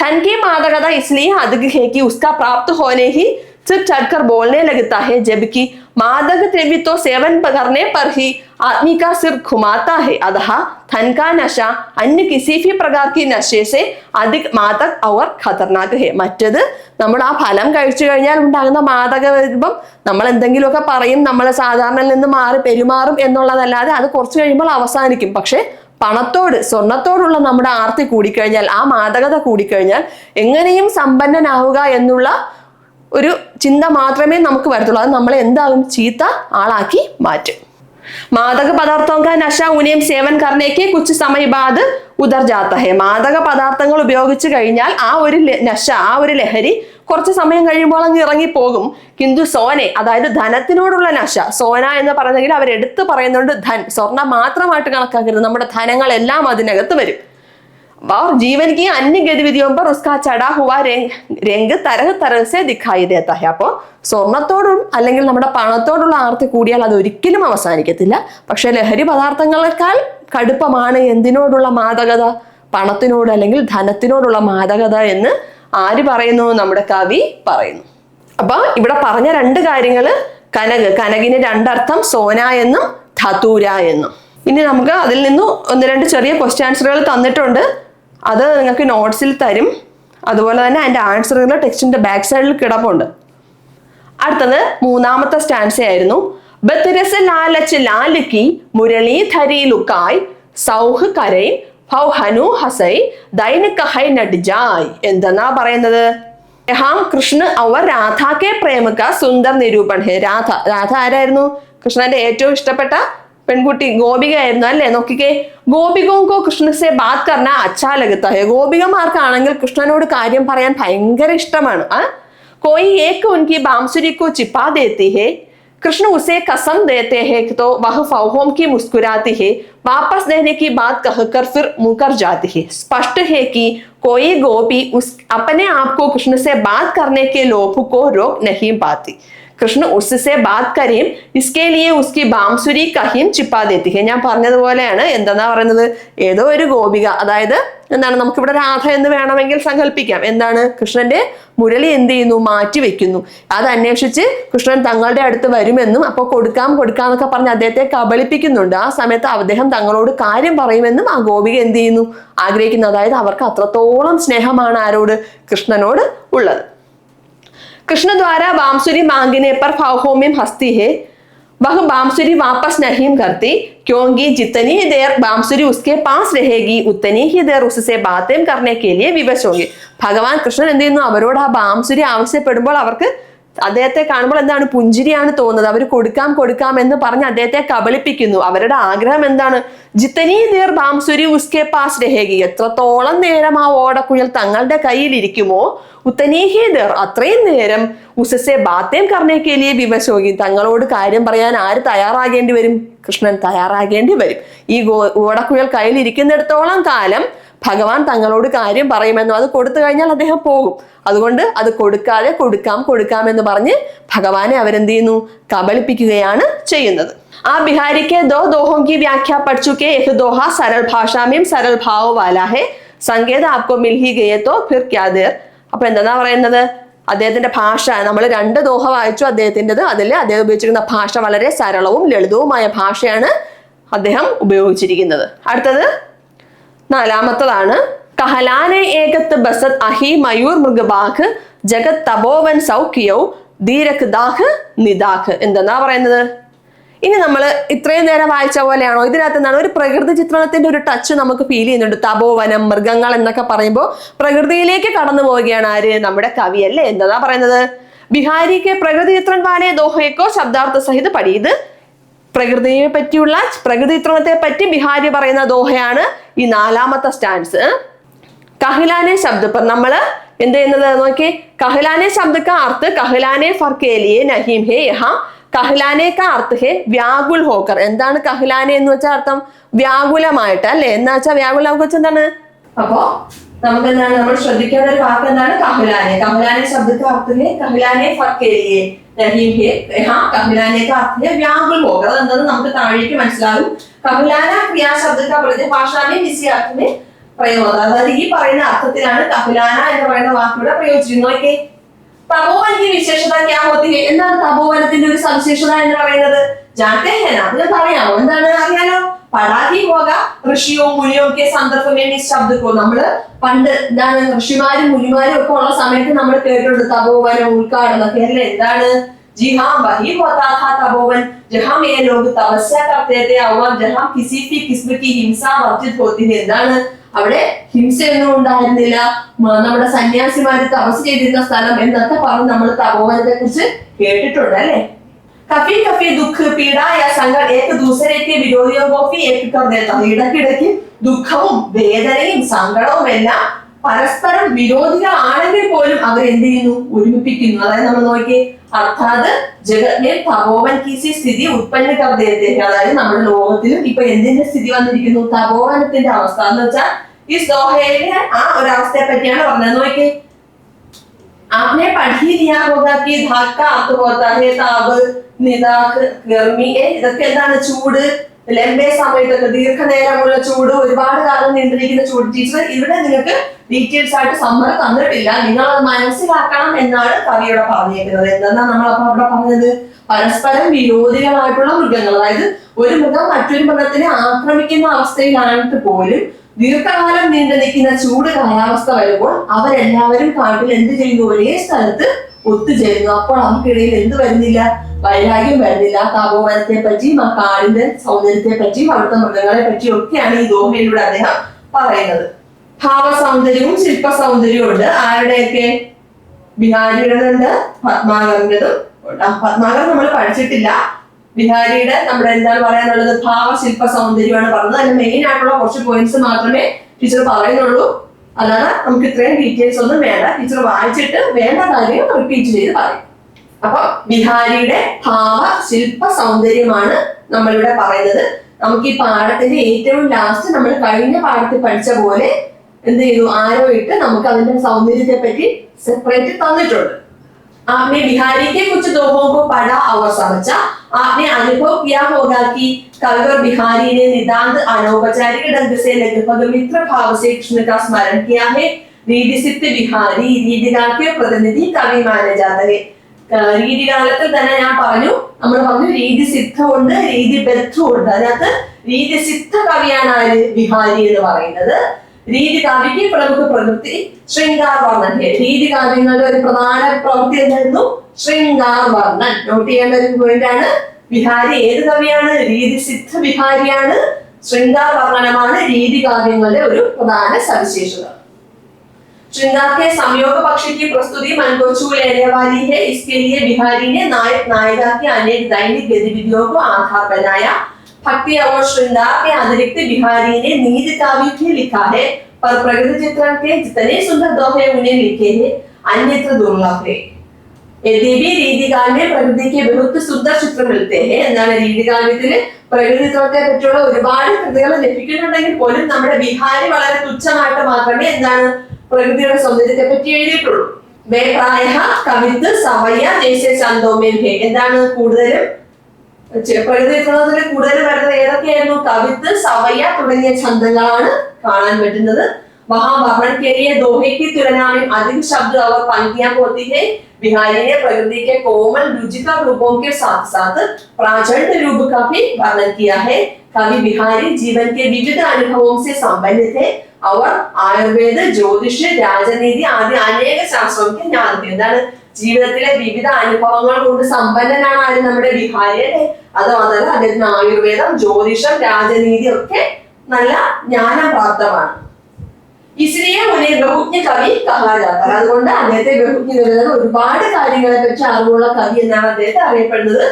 തൻകി മാദകത ഇസ്ലിയെ അധിക ഹെ കി ഉസ്കാ പ്രാപ്ത് ഹോനെ ഹി सिर चढ़कर बोलने लगता है, जबकि मादक द्रव्य तो सेवन करने पर ही आदमी का सिर घुमाता है. अतः धन का नशा अन्य किसी भी प्रकार की नशे से अधिक मादक और खतरनाक है. മറ്റത് നമ്മൾ ആ ഫലം കഴിച്ചു കഴിഞ്ഞാൽ ഉണ്ടാകുന്ന മാദക രൂപം നമ്മൾ എന്തെങ്കിലുമൊക്കെ പറയും, നമ്മൾ സാധാരണയിൽ നിന്ന് മാറി പെരുമാറും എന്നുള്ളതല്ലാതെ അത് കുറച്ച് കഴിയുമ്പോൾ അവസാനിക്കും. പക്ഷെ പണത്തോട്, സ്വർണത്തോടുള്ള നമ്മുടെ ആർത്തി കൂടിക്കഴിഞ്ഞാൽ, ആ മാദകത കൂടിക്കഴിഞ്ഞാൽ എങ്ങനെയും സമ്പന്നനാവുക എന്നുള്ള ഒരു ചിന്ത മാത്രമേ നമുക്ക് വരത്തുള്ളൂ. അത് നമ്മളെ എന്താകും? ചീത്ത ആളാക്കി മാറ്റും. മാദക പദാർത്ഥോं का नशा उन्हें सेवन करने के कुछ समय बाद उतर जाता है. മാദക പദാർത്ഥങ്ങൾ ഉപയോഗിച്ചു കഴിഞ്ഞാൽ ആ ഒരു നശ, ആ ഒരു ലഹരി കുറച്ച് സമയം കഴിയുമ്പോൾ അങ്ങ് ഇറങ്ങിപ്പോകും. കിന്തു സോനെ, അതായത് ധനത്തിനോടുള്ള നശ, സോന എന്ന് പറയുന്നെങ്കിൽ അവരെടുത്ത് പറയുന്നുണ്ട് ധൻ, സ്വർണം മാത്രമായിട്ട് കണക്കാക്കരുത്, നമ്മുടെ ധനങ്ങളെല്ലാം അതിനകത്ത് വരും. और जीवन की अन्य गतिविधियों पर उसका चढ़ा हुआ रंग तरह तरह से दिखाई देता है. അപ്പോൾ സ്വർണത്തോടും അല്ലെങ്കിൽ നമ്മുടെ പണത്തോടുള്ള ആർത്തി കൂടിയാൽ അത് ഒരിക്കലും അവസാനിക്കത്തില്ല. പക്ഷെ ലഹരി പദാർത്ഥങ്ങളെക്കാൾ കടുപ്പമാണ് എന്തിനോടുള്ള മാദകത? പണത്തിനോട് അല്ലെങ്കിൽ ധനത്തിനോടുള്ള മാദകത എന്ന് ആര് പറയുന്നു? നമ്മുടെ കവി പറയുന്നു. അപ്പൊ ഇവിടെ പറഞ്ഞ രണ്ട് കാര്യങ്ങള്, കനകിന് രണ്ടർത്ഥം, സോന എന്നും ധതൂര എന്നും. ഇനി നമുക്ക് അതിൽ നിന്ന് 1-2 ചെറിയ ക്വസ്റ്റ്യൻ ആൻസറുകൾ തന്നിട്ടുണ്ട്. അത് നിങ്ങൾക്ക് നോട്ട്സിൽ തരും. അതുപോലെ തന്നെ അതിന്റെ ആൻസറുകൾ ടെക്സ്റ്റിന്റെ ബാക്ക് സൈഡിൽ കിടപ്പുണ്ട്. അടുത്തത് 3ാമത്തെ സ്റ്റാൻസ ആയിരുന്നു. ബത്തരസ് ലാലച്ച് ലാലിക്കി മുരളീധരി ലുക്കായ് സൗഹ് കരൈ ഭൗഹനു ഹസൈ ദൈനിക ഹൈ നഡ്ജായ്. എന്തെന്നാ പറയുന്നത്? ഹാം കൃഷ്ണ അവർ രാധാക്കെ പ്രേമക സുന്ദർ നിരൂപൺ ഹേ. രാധ ആരായിരുന്നു? കൃഷ്ണന്റെ ഏറ്റവും ഇഷ്ടപ്പെട്ട പെൺകുട്ടി, ഗോപികയായിരുന്നു അല്ലേ? നോക്കിക്കേ, ഗോപികോങ്കോ കൃഷ്ണസെ ബാത് കർണ അച്ഛാ ലഗത്ത ഹെ. ഗോപികമാർക്കാണെങ്കിൽ കൃഷ്ണനോട് കാര്യം പറയാൻ ഭയങ്കര ഇഷ്ടമാണ്. കോയി ഏക് ഉൻകി ബാംസുരി കോ ചിപ്പാ ദേത്തി ഹെ, कृष्ण उसे कसम देते हैं तो वह फौहों की मुस्कुराती है, वापस देने की बात कहकर फिर मुकर जाती है. स्पष्ट है कि कोई गोपी अपने आप को कृष्ण से बात करने के लोभ को रोक नहीं पाती. കൃഷ്ണ ഉസ്സെ ബാത് കരീം ഇസ്കെ ലിയെ ഉസ്കി ബാംസുരി കഹീം ചിപ്പാ ദേത്തി ഹെ. ഞാൻ പറഞ്ഞതുപോലെയാണ്. എന്താ പറയുന്നത്? ഏതോ ഒരു ഗോപിക, അതായത് എന്താണ്, നമുക്കിവിടെ രാധ എന്ന് വേണമെങ്കിൽ സങ്കല്പിക്കാം. എന്താണ്? കൃഷ്ണന്റെ മുരളി എന്ത് ചെയ്യുന്നു? മാറ്റി വെക്കുന്നു. അത് അന്വേഷിച്ച് കൃഷ്ണൻ തങ്ങളുടെ അടുത്ത് വരുമെന്നും അപ്പോൾ കൊടുക്കാന്നൊക്കെ പറഞ്ഞ് അദ്ദേഹത്തെ കബളിപ്പിക്കുന്നുണ്ട്. ആ സമയത്ത് അദ്ദേഹം തങ്ങളോട് കാര്യം പറയുമെന്നും ആ ഗോപിക എന്ത് ചെയ്യുന്നു? ആഗ്രഹിക്കുന്നു. അതായത് അവർക്ക് അത്രത്തോളം സ്നേഹമാണ് ആരോട്? കൃഷ്ണനോട് ഉള്ളത്. कृष्ण द्वारा बांसुरी मांगने पर फाहों में हंसती है, वह बांसुरी वापस नहीं करती क्योंकि जितनी देर बांसुरी उसके पास रहेगी उतनी ही देर उससे बातें करने के लिए विवश होगी. ഭഗവാൻ കൃഷ്ണൻ എന്ത് ചെയ്യുന്നു, അവരോട് ആ ബാംസുരി ആവശ്യപ്പെടുമ്പോൾ അവർക്ക് അദ്ദേഹത്തെ കാണുമ്പോൾ എന്താണ്, പുഞ്ചിരിയാണ് തോന്നുന്നത്. അവർ കൊടുക്കാം എന്ന് പറഞ്ഞ് അദ്ദേഹത്തെ കബളിപ്പിക്കുന്നു. അവരുടെ ആഗ്രഹം എന്താണ്, ജിത്തനി ദേർ ബാംസുരി ഉസ്കെ പാസ് രഹേഗി, എത്രത്തോളം നേരം ആ ഓടക്കുഴൽ തങ്ങളുടെ കയ്യിൽ ഇരിക്കുമോ ഉത്തനീഹി ദേർ, അത്രയും നേരം ഉസസെ ബാത്തേം കർണേക്ക് ലിയെ വിവശോഗി, തങ്ങളോട് കാര്യം പറയാൻ ആര് തയ്യാറാകേണ്ടി വരും, കൃഷ്ണൻ തയ്യാറാകേണ്ടി വരും. ഈ ഓടക്കുഴൽ കയ്യിൽ ഇരിക്കുന്നിടത്തോളം കാലം ഭഗവാൻ തങ്ങളോട് കാര്യം പറയുമെന്നോ, അത് കൊടുത്തു കഴിഞ്ഞാൽ അദ്ദേഹം പോകും. അതുകൊണ്ട് അത് കൊടുക്കാതെ കൊടുക്കാം എന്ന് പറഞ്ഞ് ഭഗവാനെ അവരെന്ത് ചെയ്യുന്നു, കബളിപ്പിക്കുകയാണ് ചെയ്യുന്നത്. ആ ബിഹാരിക്ക് ദോ ദോഹോं की व्याख्या पढ़ चुके, एक दोहा सरल भाषा में सरल भाव वाला है, संकेत आपको मिल ही गए तो फिर क्या देर. അപ്പൊ എന്താ പറയുന്നത്, അദ്ദേഹത്തിന്റെ ഭാഷ, നമ്മൾ 2 ദോഹ വായിച്ചു അദ്ദേഹത്തിൻ്റെത്. അതിൽ അദ്ദേഹം ഉപയോഗിച്ചിരിക്കുന്ന ഭാഷ വളരെ സരളവും ലളിതവുമായ ഭാഷയാണ് അദ്ദേഹം ഉപയോഗിച്ചിരിക്കുന്നത്. അടുത്തത് 4-ാമത്തതാണ്. കഹലാനെ ഏകത്ത് ബസത് അഹി മയൂർ മൃഗബാഖ് ജഗത് തപോവൻ സൗഖ്യൗ ധീരക് ദാഖ് നിദാഖ്. എന്താ പറയുന്നത്, ഇനി നമ്മൾ ഇത്രയും നേരം വായിച്ച പോലെയാണോ, ഇതിനകത്ത് എന്താണ് ഒരു പ്രകൃതി ചിത്രണത്തിന്റെ ഒരു ടച്ച് നമുക്ക് ഫീൽ ചെയ്യുന്നുണ്ട്. തപോവനം, മൃഗങ്ങൾ എന്നൊക്കെ പറയുമ്പോൾ പ്രകൃതിയിലേക്ക് കടന്നു പോവുകയാണ് ആര്, നമ്മുടെ കവി അല്ലേ. എന്താ പറയുന്നത്, ബിഹാരിക്ക് പ്രകൃതി ചിത്रण വാലെ ദോഹയ്ക്കോ ശബ്ദാർത്ഥ സഹിത പഠി. ഇത് പ്രകൃതിയെ പറ്റിയുള്ള പ്രകൃതി ചിത്രണത്തെ പറ്റി ബിഹാരി പറയുന്ന ദോഹയാണ് ഈ 4-ാമത്തെ സ്റ്റാൻസ്. കഹിലാനെ ശബ്ദ पर നമ്മൾ എന്ത് ചെയ്യുന്നത് നോക്കി, കഹിലാനെ ശബ്ദ का अर्थ कहलाने फर के लिए नहीं है, यहाँ कहलाने का अर्थ है व्याकुल होकर. എന്താണ് കഹിലാനെ എന്ന് വെച്ചാൽ അർത്ഥം, വ്യാകുലമായിട്ട് അല്ലെ. എന്ന് വെച്ചാൽ വ്യാകുല നമുക്ക് വെച്ചാൽ എന്താണ്, അപ്പോ നമുക്ക് എന്താണ്, നമ്മൾ ശ്രദ്ധിക്കേണ്ട ഒരു വാക്ക് എന്താണ്, കഹിലാനെ. കഹിലാനെ ശബ്ദ का अर्थ है कहलाने फर के लिए नहीं है, यहाँ कहलाने का अर्थ है व्याकुल होकर. അതെന്താണെന്ന് നമുക്ക് താഴേക്ക് മനസ്സിലാകും. കഹിലാന ക്രിയാശബ്ദ का പ്രതിഭാഷ में इसी अर्थ में പ്രയോഗം, അതായത് ഈ പറയുന്ന അർത്ഥത്തിലാണ് കപിലാന എന്ന് പറയുന്ന വാക്കിവിടെ പ്രയോഗിച്ചിരുന്നു. തപോവൻ की विशेषता क्या होती है, എന്താണ് തപോവനത്തിന്റെ ഒരു സവിശേഷത എന്ന് പറയുന്നത്, जानते हैं ना, നിങ്ങൾക്ക് അറിയാമോ, എന്താണ് അറിയാലോ, പഠാഹി ഹോഗ ഋഷിയോ മുനിയോ ഒക്കെ സന്ദർഭമേ ഈ ശബ്ദക്കോ. നമ്മള് പണ്ട് എന്താണ് ഋഷിമാരും മുനിമാരും ഒക്കെ ഉള്ള സമയത്ത് നമ്മൾ കേട്ടിട്ടുണ്ട് തപോവനം, ഉദ്ഘാടനം ഒക്കെ അല്ലേ. എന്താണ്, जी हाँ वही होता था तपोवन जहाँ ये लोग तपस्या करते थे और जहाँ किसी भी किस्म की हिंसा वर्जित होती है. എന്താണ്, അവിടെ ഹിംസയൊന്നും ഉണ്ടായിരുന്നില്ല, നമ്മുടെ സന്യാസിമാര് തപസ് ചെയ്തിരുന്ന സ്ഥലം എന്നൊക്കെ പറഞ്ഞ് നമ്മൾ തപോവനത്തെ കുറിച്ച് കേട്ടിട്ടുണ്ട് അല്ലെ. കഫി കഫി ദുഃഖ് പീഡ യാ സങ്കട ഏക് ദൂസരേക്ക് വിരോധിയോ കോഫി ഏക് കർ ദേതാ. ഇടയ്ക്കിടയ്ക്ക് ദുഃഖവും വേദനയും സങ്കടവും എല്ലാം പരസ്പരം വിരോധികളാണെങ്കിൽ പോലും അവർ എന്ത് ചെയ്യുന്നു, ഒരുമിപ്പിക്കുന്നു. അതായത് നമ്മൾ നോക്കി, അർത്ഥാത് ജഗത്മേ തപോവൻ കീസി സ്ഥിതി ഉത്പന്ന കർ ദേത്തെ. അതായത് നമ്മുടെ ലോകത്തിലും ഇപ്പൊ എന്തിന്റെ സ്ഥിതി വന്നിരിക്കുന്നു, തപോവനത്തിന്റെ അവസ്ഥ എന്ന് വെച്ചാൽ ഈ ദോഹയിലെ ആ ഒരു അവസ്ഥയെ പറ്റിയാണ് പറഞ്ഞത്. നോക്കി, आपने पढ़ ही लिया होगा कि धाक का अर्थ होता है ताप, निदाख, गर्मी. ഇതൊക്കെ എന്താണ്, ചൂട്, ലംബേ സമയത്തൊക്കെ ദീർഘനേരമുള്ള ചൂട്, ഒരുപാട് കാലം നീണ്ടിരിക്കുന്ന ചൂട്. ടീച്ചർ ഇവിടെ നിങ്ങൾക്ക് ഡീറ്റെയിൽസ് ആയിട്ട് സമ്മറി തന്നിട്ടില്ല, നിങ്ങൾ അത് മനസ്സിലാക്കണം എന്നാണ് കവിയുടെ പറഞ്ഞേക്കുന്നത്. എന്താണ് നമ്മൾ അപ്പൊ അവിടെ പറഞ്ഞത്, പരസ്പരം വിരോധികളായിട്ടുള്ള മൃഗങ്ങൾ, അതായത് ഒരു മൃഗം മറ്റൊരു മൃഗത്തിനെ ആക്രമിക്കുന്ന അവസ്ഥയിലായിട്ട് പോലും ദീർഘകാലം നീണ്ടു നിൽക്കുന്ന ചൂട് കാലാവസ്ഥ വരുമ്പോൾ അവരെല്ലാവരും കാട്ടിൽ എന്ത് ചെയ്യുന്നു, ഒരേ സ്ഥലത്ത് ഒത്തുചേരുന്നു. അപ്പോൾ അവർക്കിടയിൽ എന്ത് വരുന്നില്ല, വൈരാഗ്യം വരുന്നില്ല. തപോവനത്തെ പറ്റിയും ആ കാടിന്റെ സൗന്ദര്യത്തെ പറ്റിയും അവിടുത്തെ മൃഗങ്ങളെ പറ്റിയും ഒക്കെയാണ് ഈ ദോഹയിലൂടെ അദ്ദേഹം പറയുന്നത്. ഭാവ സൗന്ദര്യവും ശില്പ സൗന്ദര്യവും ഉണ്ട്. ആരുടെയൊക്കെ, ബിഹാരിയുടേതുണ്ട്, പത്മാകറിൻ്റെതും ഉണ്ട്. പത്മാകർ നമ്മൾ പഠിച്ചിട്ടില്ല. ബിഹാരിയുടെ നമ്മുടെ എന്താണ് പറയാനുള്ളത്, ഭാവ ശില്പ സൗന്ദര്യമാണ് പറഞ്ഞത്. അതിന് മെയിൻ ആയിട്ടുള്ള കുറച്ച് പോയിന്റ്സ് മാത്രമേ ടീച്ചർ പറയുന്നുള്ളൂ. അല്ലാതെ നമുക്ക് ഇത്രയും ഡീറ്റെയിൽസ് ഒന്നും വേണ്ട. ടീച്ചർ വായിച്ചിട്ട് വേണ്ട കാര്യം റിപ്പീറ്റ് ചെയ്ത് പറയും. അപ്പൊ ബിഹാരിയുടെ ഭാവ ശില്പ സൗന്ദര്യമാണ് നമ്മളിവിടെ പറയുന്നത്. നമുക്ക് ഈ പാഠത്തിന്റെ ഏറ്റവും ലാസ്റ്റ് നമ്മൾ കഴിഞ്ഞ പാഠത്തിൽ പഠിച്ച പോലെ എന്ത് ചെയ്തു, ആരോ ഇട്ട് നമുക്ക് അതിന്റെ സൗന്ദര്യത്തെ പറ്റി സെപ്പറേറ്റ് തന്നിട്ടുണ്ട്. आपने बिहारी के कुछ दोहों को पढ़ा और समझा. आपने अनुभव किया होगा कि कविवर बिहारी ने निदांत अनौपचारिक ढंग से लगभग मित्र भाव से कृष्ण का स्मरण किया है. रीतिसिद्ध बिहारी रीतिकाल के प्रतिनिधि कवि माने जाता है. രീതികാലത്തിൽ തന്നെ ഞാൻ പറഞ്ഞു, നമ്മൾ പറഞ്ഞു രീതിസിദ്ധമുണ്ട്, രീതിബദ്ധമുണ്ട്. അതിനകത്ത് രീതിസിദ്ധ കവിയാണ് ആര്, ബിഹാരി എന്ന് പറയുന്നത്. രീതി കാവ്യക്ക് പ്രമുഖ പ്രവൃത്തി ശൃംഗാർ വർണ്ണൻ. രീതി കാവ്യങ്ങളുടെ ഒരു പ്രധാന പ്രവൃത്തി എന്തായിരുന്നു, ശൃംഗാർ വർണ്ണൻ. നോട്ട് ചെയ്യേണ്ട ഒരു പോയിന്റ് ആണ്. ബിഹാരി ഏത് കവിയാണ്? രീതിസിദ്ധ ബിഹാരിയാണ്. ശൃംഗാര വർണ്ണനമാണ് രീതികാവ്യങ്ങളുടെ ഒരു പ്രധാന സവിശേഷത. श्रृंगार के संयोग पक्ष की प्रस्तुति मन को छू लेने वाली है। इसके लिए बिहारी ने नायक नायिका की अनेक दैनिक गतिविधियों को आधार बनाया। भक्ति और श्रृंगार के अतिरिक्त बिहारी ने नीति काव्य भी लिखा है, पर प्रकृति चित्रण के जितने सुंदर दोहे उन्हें लिखे हैं अन्यत्र दुर्लभ है। यद्यपि രീതികാൽ में प्रकृति के बहुत सुंदर चित्र मिलते हैं, എന്താണ് രീതികാവ്യത്തിൽ പ്രകൃതി ചിത്രത്തെ പറ്റിയുള്ള ഒരുപാട് കൃതികൾ ലഭിക്കുന്നുണ്ടെങ്കിൽ പോലും നമ്മുടെ ബിഹാരി വളരെ തുച്ഛമായിട്ട് മാത്രമേ എന്താണ് പ്രകൃതിയുടെ സൗന്ദര്യത്തെ പറ്റി എഴുതിയിട്ടുള്ളൂ. കവിത്ത് സവയ്യ ദേശീയ ചന്തോമേം ഹേ, എന്താണ് കൂടുതലും പ്രകൃതി ചിത്രത്തിൽ കൂടുതലും വരുന്നത് ഏതൊക്കെയായിരുന്നു? കവിത്ത് സവയ്യ തുടങ്ങിയ ഛന്ദങ്ങളാണ് കാണാൻ പറ്റുന്നത്. वहां वर्णन के लिए दोहे की तुलना में अधिक शब्द और पंक्तियां होती है। बिहारी ने प्रकृति के कोमल रुचिकर रूपों के साथ साथ प्राचंड रूप का भी वर्णन किया है। कवि बिहारी जीवन के विविध अनुभवों से संबंधित है और आयुर्वेद, ज्योतिष, राजनीति आदि अनेक शास्त्रों के ज्ञान है. എന്താണ് ജീവിതത്തിലെ വിവിധ അനുഭവങ്ങൾ കൊണ്ട് സമ്പന്നനാണ് ആര്? നമ്മുടെ ബിഹാരി അല്ലേ? അതുമാത്രമല്ല അദ്ദേഹത്തിന് ആയുർവേദം, ജ്യോതിഷം, രാജനീതി ഒക്കെ നല്ല ജ്ഞാനം പ്രാപ്തമാണ്. इसलिए उन्हें बहुज्ञ कवि कहा जाता है. അതുകൊണ്ട് അദ്ദേഹത്തെ ബഹുജ്ഞ ഒരുപാട് കാര്യങ്ങളെ പറ്റി അറിവുള്ള കവി എന്നാണ് അദ്ദേഹത്തെ അറിയപ്പെടുന്നത്.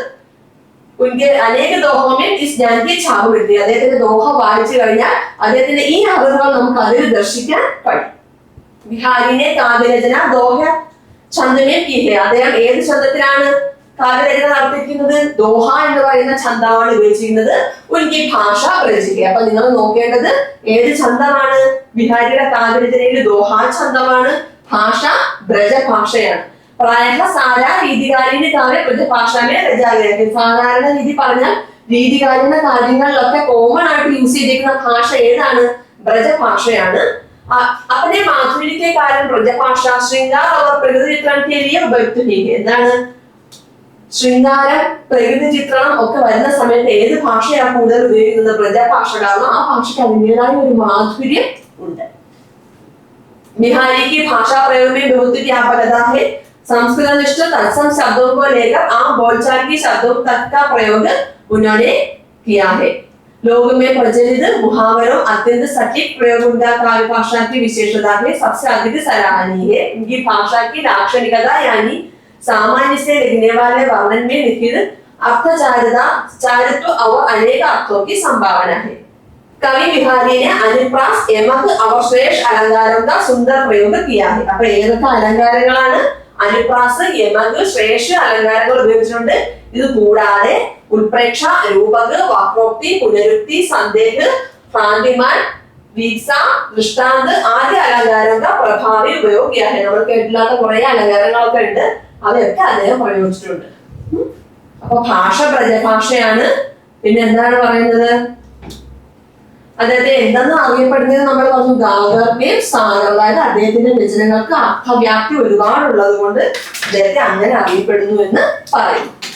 उनके अनेक दोहों में इस ज्ञान की छाप मिलती है. അദ്ദേഹത്തിന്റെ ദോഹ വായിച്ചു കഴിഞ്ഞാൽ അദ്ദേഹത്തിന്റെ ഈ അറിവുകൾ നമുക്ക് അതിൽ ദർശിക്കാൻ കഴിയും. ബിഹാരിനെ കാവ്യരചന ദോഹ ഛന്ദമേ की है. അദ്ദേഹം ഏത് ഛന്ദത്തിലാണ് കാവ്യരചന നടത്തിയിരിക്കുന്നത്? ദോഹ എന്ന് പറയുന്ന ഛന്ദമാണ് ഉപയോഗിച്ചിരിക്കുന്നത്. ഉൻകി ഭാഷ ബ്രജിക. അപ്പൊ നിങ്ങൾ നോക്കേണ്ടത് ഏത് ഛന്ദമാണ്? ബിഹാരിയുടെ കാവ്യരചനയിൽ ദോഹ ഛന്ദമാണ്. ഭാഷ ബ്രജ ഭാഷയാണ്. പ്രായः സാരാ രീതികാലിന്റെ കാവ്യ ബ്രജഭാഷയെ രചാകരൻ. സാധാരണ രീതി പറഞ്ഞാൽ രീതികാലിന്റെ കാര്യങ്ങളിലൊക്കെ കോമൺ ആയിട്ട് യൂസ് ചെയ്തിരിക്കുന്ന ഭാഷ ഏതാണ്? ബ്രജഭാഷയാണ്. अपने माधुर्य के कारण ब्रजभाषा श्रृंगार और प्रकृति चित्रण के लिए उपयुक्त है. എന്താണ് ശൃംഗാരം, പ്രകൃതി ചിത്രണം ഒക്കെ വരുന്ന സമയത്ത് ഏത് ഭാഷയാണ് കൂടുതൽ ഉപയോഗിക്കുന്നത്? ബ്രജഭാഷ. കാരണം ആ ഭാഷയ്ക്ക് അതിൻ്റെതായ ഒരു മാധുര്യം ഉണ്ട്. बिहारी की भाषा प्रयोग में बहुत व्यापकता है. संस्कृतनिष्ठ तत्सम शब्दों को लेकर आम बोलचाल की शब्दों तक का प्रयोग उन्होंने किया है. लोग में प्रचलित मुहावरों अत्यंत सटीक प्रयोग उनका काव्य भाषा की विशेषता है. सबसे अधिक सराहनीय है उनकी भाषा की लाक्षणिकता, यानी सामान्य से लिखने वाले वर्णन में लिखित अर्थचारिता, चारित्व और अनेक अर्थों की संभावना है. कवि बिहारी ने अनुप्रास, यमक और श्रेष्ठ अलंकारों का सुंदर प्रयोग किया है. അപ്പൊ ഏതൊക്കെ അലങ്കാരങ്ങളാണ്? അനുപ്രാസ്, യമക്, ശ്രേഷ്ഠ അലങ്കാരങ്ങൾ ഉപയോഗിച്ചിട്ടുണ്ട്. ഇത് കൂടാതെ ഉൽപ്രേക്ഷ, രൂപക്, വക്രോക്തി, പുനരുക്തി, സന്ദേഹ, ഭ്രാന്തിമാൻ, വീക്സ, ദൃഷ്ടാന്ത് ആദ്യ അലങ്കാരങ്ങൾ പ്രഭാവി ഉപയോഗിക്കുക. നമ്മൾ കേട്ടില്ലാത്ത കുറെ അലങ്കാരങ്ങളൊക്കെ ഉണ്ട്, അവയൊക്കെ അദ്ദേഹം പ്രയോഗിച്ചിട്ടുണ്ട്. അപ്പൊ ഭാഷ ബ്രജഭാഷയാണ്. പിന്നെ എന്താണ് പറയുന്നത്? അദ്ദേഹത്തെ എന്തെന്ന് അറിയപ്പെടുന്നത് നമ്മൾ പറഞ്ഞു? ഗാഗർഭ്യം സാഗർ. അതായത് അദ്ദേഹത്തിന്റെ രചനകൾക്ക് അർത്ഥവ്യാപ്തി ഒരുപാടുള്ളത് കൊണ്ട് അദ്ദേഹത്തെ അങ്ങനെ അറിയപ്പെടുന്നു എന്ന് പറയുന്നു.